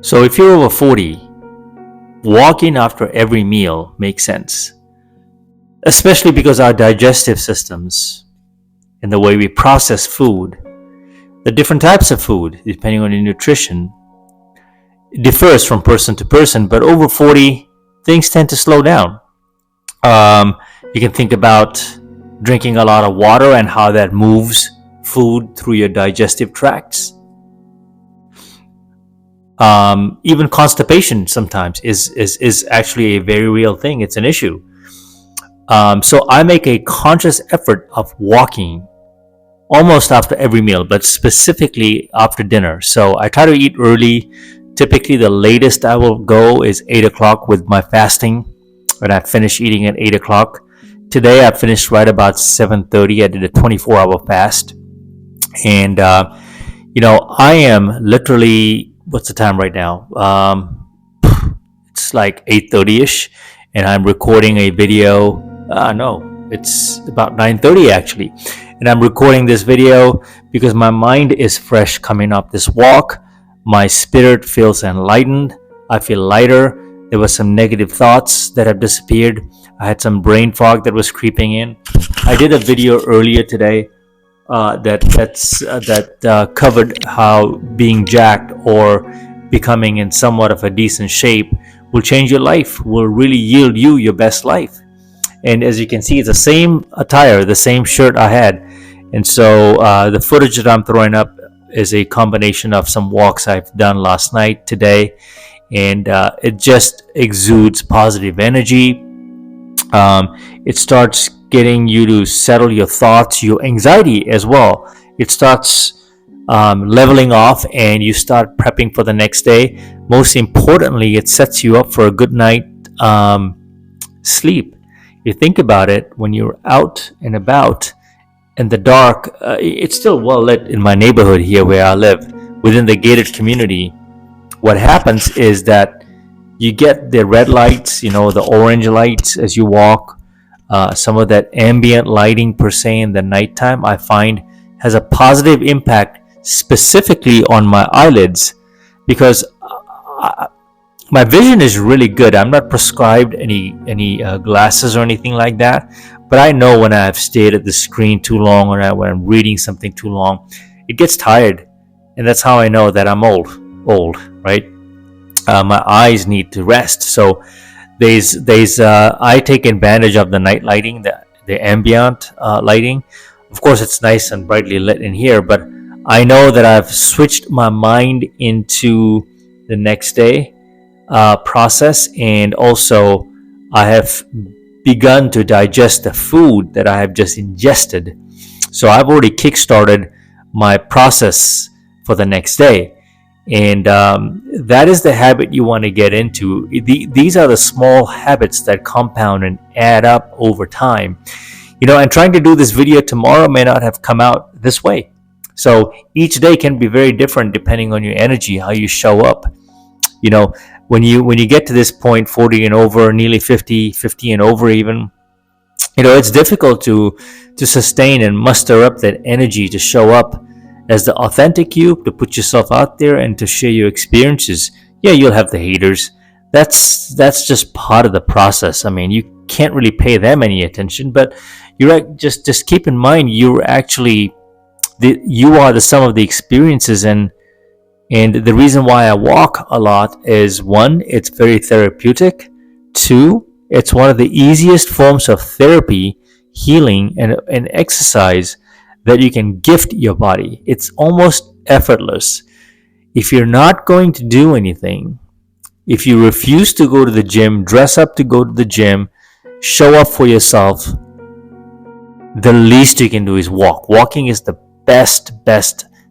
So if you're over 40, walking after every meal makes sense, especially because our digestive systems and the way we process food, the different types of food, depending on your nutrition, differs from person to person. But over 40, things tend to slow down. You can think about drinking a lot of water and how that moves food through your digestive tracts. Even constipation sometimes is actually a very real thing. It's an issue. So I make a conscious effort of walking almost after every meal, but specifically after dinner. So I try to eat early. Typically, the latest I will go is 8 o'clock with my fasting, when I finish eating at 8 o'clock. Today, I finished right about 7:30. I did a 24-hour fast. And, I am literally, what's the time right now? It's like 8:30ish, and I'm recording a video. No, it's about 9:30 actually. And I'm recording this video because my mind is fresh coming up this walk. My spirit feels enlightened. I feel lighter. There were some negative thoughts that have disappeared. I had some brain fog that was creeping in. I did a video earlier today that covered how being jacked or becoming in somewhat of a decent shape will change your life, will really yield you your best life. And as you can see, it's the same attire, the same shirt I had. And so the footage that I'm throwing up is a combination of some walks I've done last night, today, and it just exudes positive energy. It starts getting you to settle your thoughts, your anxiety as well. It starts leveling off, and you start prepping for the next day. Most importantly, it sets you up for a good night sleep. You think about it, when you're out and about in the dark, it's still well lit in my neighborhood here where I live, within the gated community. What happens is that you get the red lights, the orange lights as you walk. Some of that ambient lighting per se in the nighttime, I find, has a positive impact specifically on my eyelids, because my vision is really good. I'm not prescribed any glasses or anything like that, but I know when I've stayed at the screen too long, or when I'm reading something too long, it gets tired, and that's how I know that I'm old, right? My eyes need to rest. So I take advantage of the night lighting, the ambient lighting. Of course, it's nice and brightly lit in here, but I know that I've switched my mind into the next day process, and also I have begun to digest the food that I have just ingested. So I've already kickstarted my process for the next day. And that is the habit you want to get into. These are the small habits that compound and add up over time. And trying to do this video tomorrow may not have come out this way. So each day can be very different depending on your energy, how you show up. When you get to this point, 40 and over, nearly 50 and over even, it's difficult to sustain and muster up that energy to show up as the authentic you, to put yourself out there and to share your experiences. Yeah, you'll have the haters. That's just part of the process. I mean, you can't really pay them any attention, but you're just keep in mind, you are the sum of the experiences. And the reason why I walk a lot is, one, it's very therapeutic. Two, it's one of the easiest forms of therapy, healing, and exercise that you can gift your body. It's almost effortless. If you're not going to do anything, if you refuse to go to the gym, dress up to go to the gym, show up for yourself, the least you can do is walk. Walking is the best,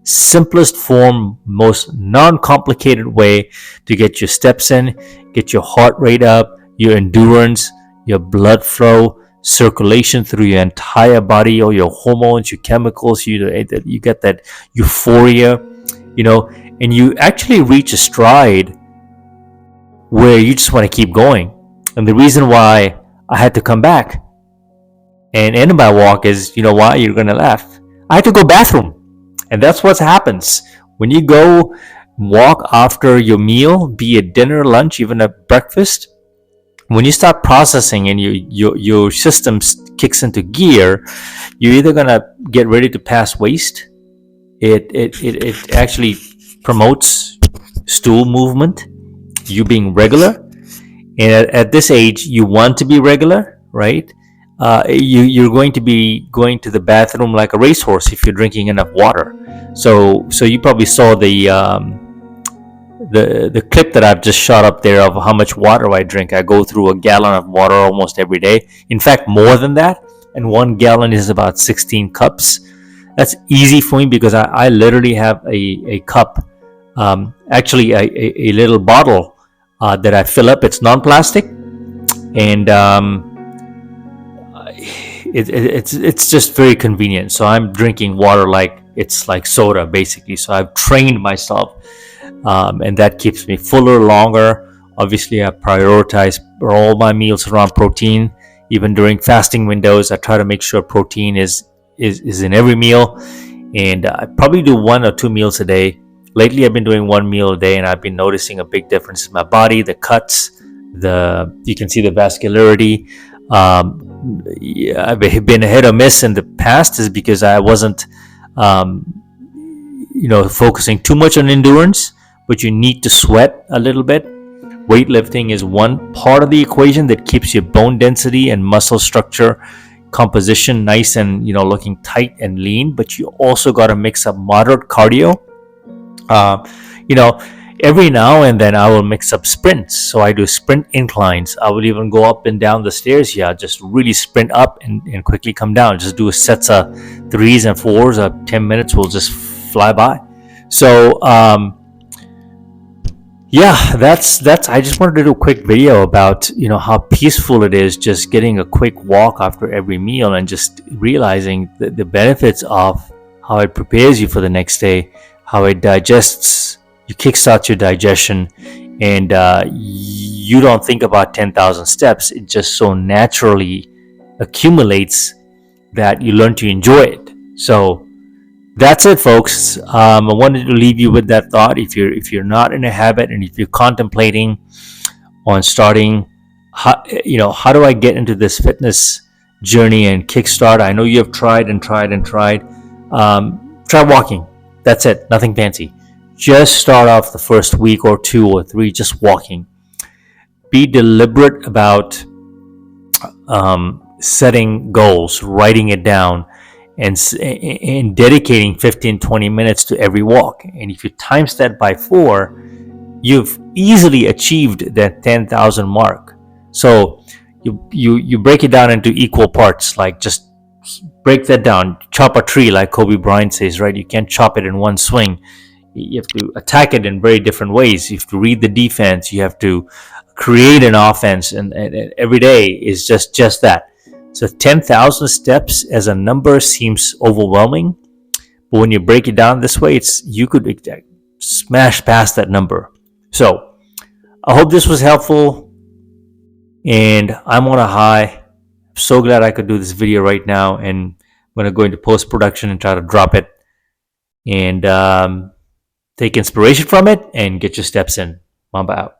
simplest form, most non-complicated way to get your steps in, get your heart rate up, your endurance, your blood flow, circulation through your entire body, all your hormones, your chemicals, you get that euphoria, and you actually reach a stride where you just want to keep going. And the reason why I had to come back and end my walk is, why? You're going to laugh. I had to go bathroom. And that's what happens when you go walk after your meal, be it dinner, lunch, even at breakfast, when you start processing and your system kicks into gear, you're either gonna get ready to pass waste. It actually promotes stool movement, you being regular, and at this age you want to be regular, right? You're going to be going to the bathroom like a racehorse if you're drinking enough water. So you probably saw the clip that I've just shot up there of how much water I drink. I go through a gallon of water almost every day. In fact, more than that. And 1 gallon is about 16 cups. That's easy for me because I literally have a cup, actually a little bottle that I fill up. It's non-plastic, and it's just very convenient. So I'm drinking water like it's like soda, basically. So I've trained myself. And that keeps me fuller longer. Obviously, I prioritize all my meals around protein. Even during fasting windows, I try to make sure protein is in every meal. And I probably do 1 or 2 meals a day. Lately, I've been doing 1 meal a day, and I've been noticing a big difference in my body, the cuts, you can see the vascularity. I've been a hit or miss in the past is because I wasn't, focusing too much on endurance. But you need to sweat a little bit. Weightlifting is one part of the equation that keeps your bone density and muscle structure composition nice and looking tight and lean. But you also got to mix up moderate cardio. Every now and then I will mix up sprints. So I do sprint inclines. I will even go up and down the stairs here. Just really sprint up and quickly come down. Just do sets of 3s and 4s. 10 minutes will just fly by. So yeah, that's I just wanted to do a quick video about how peaceful it is just getting a quick walk after every meal and just realizing the benefits of how it prepares you for the next day, how it digests, you kickstart your digestion, and you don't think about 10,000 steps. It just so naturally accumulates that you learn to enjoy it. So that's it, folks. I wanted to leave you with that thought. If you're not in a habit, and if you're contemplating on starting, how do I get into this fitness journey and kickstart? I know you have tried and tried and tried. Try walking. That's it. Nothing fancy. Just start off the first week or 2 or 3 just walking. Be deliberate about setting goals, writing it down, and dedicating 15-20 minutes to every walk. And if you times that by 4, you've easily achieved that 10,000 mark. So you break it down into equal parts. Like, just break that down. Chop a tree, like Kobe Bryant says, right? You can't chop it in one swing. You have to attack it in very different ways. You have to read the defense. You have to create an offense, and every day is just that. So 10,000 steps as a number seems overwhelming, but when you break it down this way, you could smash past that number. So I hope this was helpful, and I'm on a high. I'm so glad I could do this video right now, and I'm going to go into post-production and try to drop it and take inspiration from it and get your steps in. Mamba out.